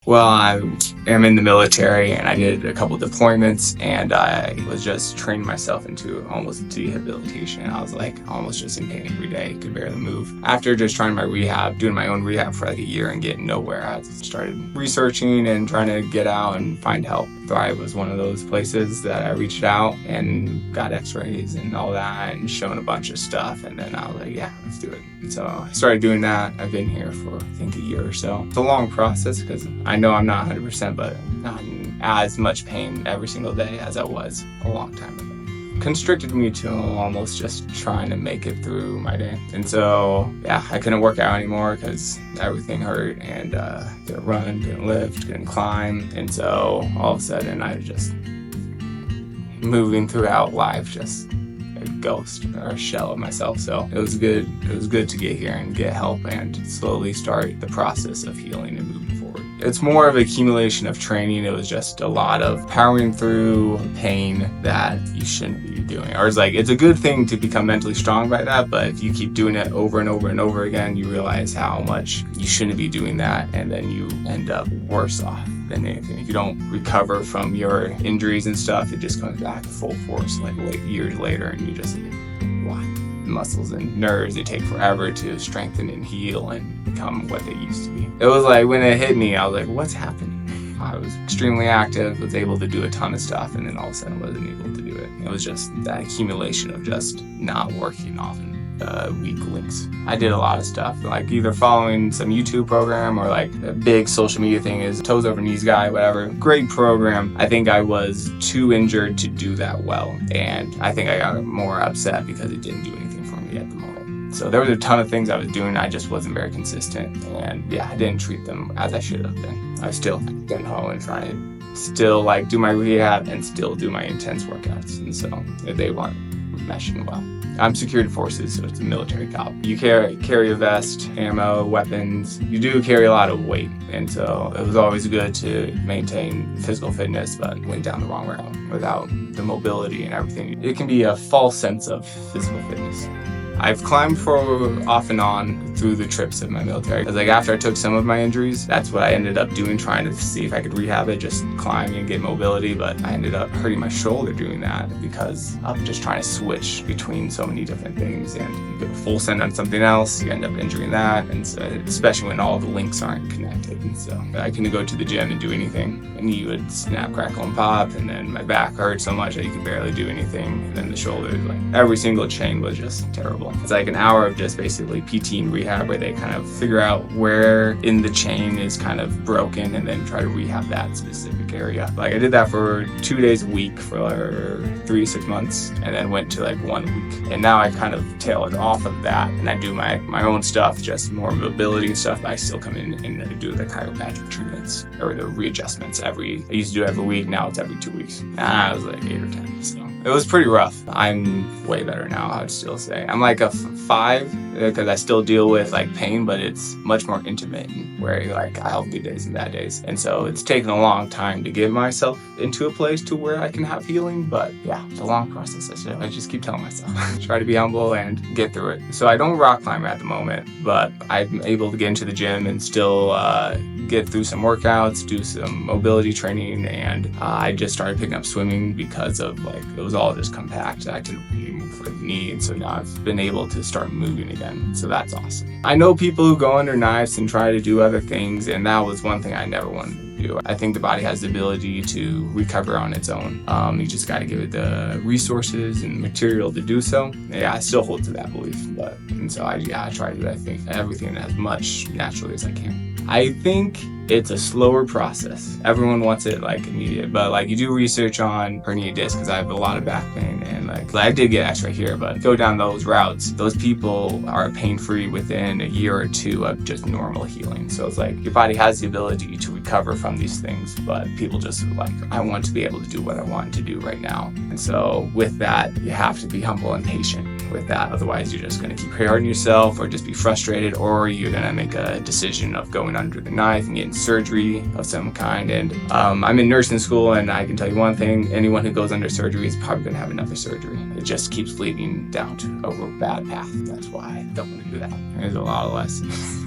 Well, I am in the military and I did a couple deployments, and I was just training myself into almost debilitating. I was like almost just in pain every day, could barely move. After just trying doing my own rehab for like a year and getting nowhere, I started researching and trying to get out and find help. Thrive was one of those places that I reached out and got x-rays and all that and shown a bunch of stuff, and then I was like, yeah, let's do it. And so I started doing that. I've been here for I think a year or so. It's a long process because I know I'm not 100%, but not in as much pain every single day as I was a long time ago. Constricted me to almost just trying to make it through my day. And so, yeah, I couldn't work out anymore because everything hurt, and couldn't run, couldn't lift, couldn't climb. And so all of a sudden I was just moving throughout life, just a ghost or a shell of myself. So it was good. It was good to get here and get help and slowly start the process of healing and moving forward. It's more of an accumulation of training. It was just a lot of powering through pain that you shouldn't be doing. Or it's like, it's a good thing to become mentally strong by that, but if you keep doing it over and over and over again, you realize how much you shouldn't be doing that, and then you end up worse off than anything. If you don't recover from your injuries and stuff, it just comes back full force like years later, and you just why? Muscles and nerves, they take forever to strengthen and heal and become what they used to be. It was like when it hit me, I was like, what's happening? I was extremely active, was able to do a ton of stuff, and then all of a sudden wasn't able to do it. It was just that accumulation of just not working often. Weak links. I did a lot of stuff, like either following some YouTube program or like a big social media thing is Toes Over Knees Guy, whatever. Great program. I think I was too injured to do that well, and I think I got more upset because it didn't do anything for me at the moment. So there was a ton of things I was doing, I just wasn't very consistent, and yeah, I didn't treat them as I should have been. I was still getting home and trying to still like do my rehab and still do my intense workouts, and so they weren't meshing well. I'm security forces, so it's a military cop. You carry a vest, ammo, weapons. You do carry a lot of weight, and so it was always good to maintain physical fitness, but went down the wrong route without the mobility and everything. It can be a false sense of physical fitness. I've climbed for off and on through the trips of my military. Because like after I took some of my injuries, that's what I ended up doing, trying to see if I could rehab it, just climb and get mobility. But I ended up hurting my shoulder doing that because of just trying to switch between so many different things. And you go full send on something else, you end up injuring that. And so, especially when all the links aren't connected. And so I couldn't go to the gym and do anything. And you would snap, crackle, and pop. And then my back hurt so much that you could barely do anything. And then the shoulders, like every single chain was just terrible. It's like an hour of just basically PT and rehab where they kind of figure out where in the chain is kind of broken and then try to rehab that specific area. Like I did that for 2 days a week for 3 to 6 months, and then went to like 1 week. And now I kind of tailored off of that, and I do my own stuff, just more mobility and stuff. But I still come in and do the chiropractic treatments or the readjustments I used to do every week. Now it's every 2 weeks. I was like 8 or 10. So it was pretty rough. I'm way better now, I would still say. I'm like a 5 because I still deal with like pain, but it's much more intermittent where like I have good days and bad days. And so it's taken a long time to get myself into a place to where I can have healing. But yeah, it's a long process. I just keep telling myself, try to be humble and get through it. So I don't rock climb at the moment, but I'm able to get into the gym and still get through some workouts, do some mobility training, and I just started picking up swimming because of like it was all just compact. I couldn't really move for the knee, and so now I've been able to start moving again. So that's awesome. I know people who go under knives and try to do other things, and that was one thing I never wanted to do. I think the body has the ability to recover on its own. You just got to give it the resources and material to do so. Yeah, I still hold to that belief, and so I try to do everything as much naturally as I can. I think it's a slower process. Everyone wants it like immediate, but like you do research on herniated disc because I have a lot of back pain, and like I did get x-ray here, but go down those routes, those people are pain-free within a year or 2 of just normal healing. So it's like your body has the ability to recover from these things, but people just like, I want to be able to do what I want to do right now. And so with that, you have to be humble and patient with that. Otherwise, you're just going to keep hurting yourself or just be frustrated, or you're going to make a decision of going under the knife and getting surgery of some kind. And I'm in nursing school, and I can tell you one thing, anyone who goes under surgery is probably going to have another surgery. It just keeps leading down to a bad path. That's why I don't want to do it. do that. There's a lot of lessons.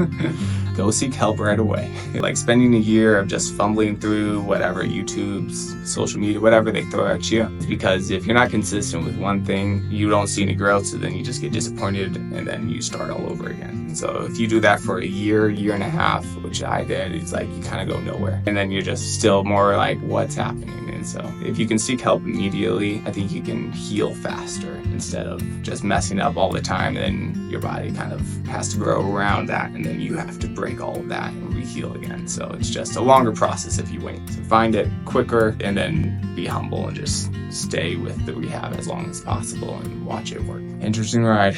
Go seek help right away. Like spending a year of just fumbling through whatever, YouTube's, social media, whatever they throw at you. Because if you're not consistent with one thing, you don't see any growth, so then you just get disappointed and then you start all over again. So if you do that for a year, year and a half, which I did, it's like you kind of go nowhere. And then you're just still more like, what's happening? And so if you can seek help immediately, I think you can heal faster instead of just messing up all the time. And then your body kind of has to grow around that, and then you have to break all of that and re-heal again. So it's just a longer process if you wait. So find it quicker and then be humble and just stay with the rehab as long as possible and watch it work. Interesting ride.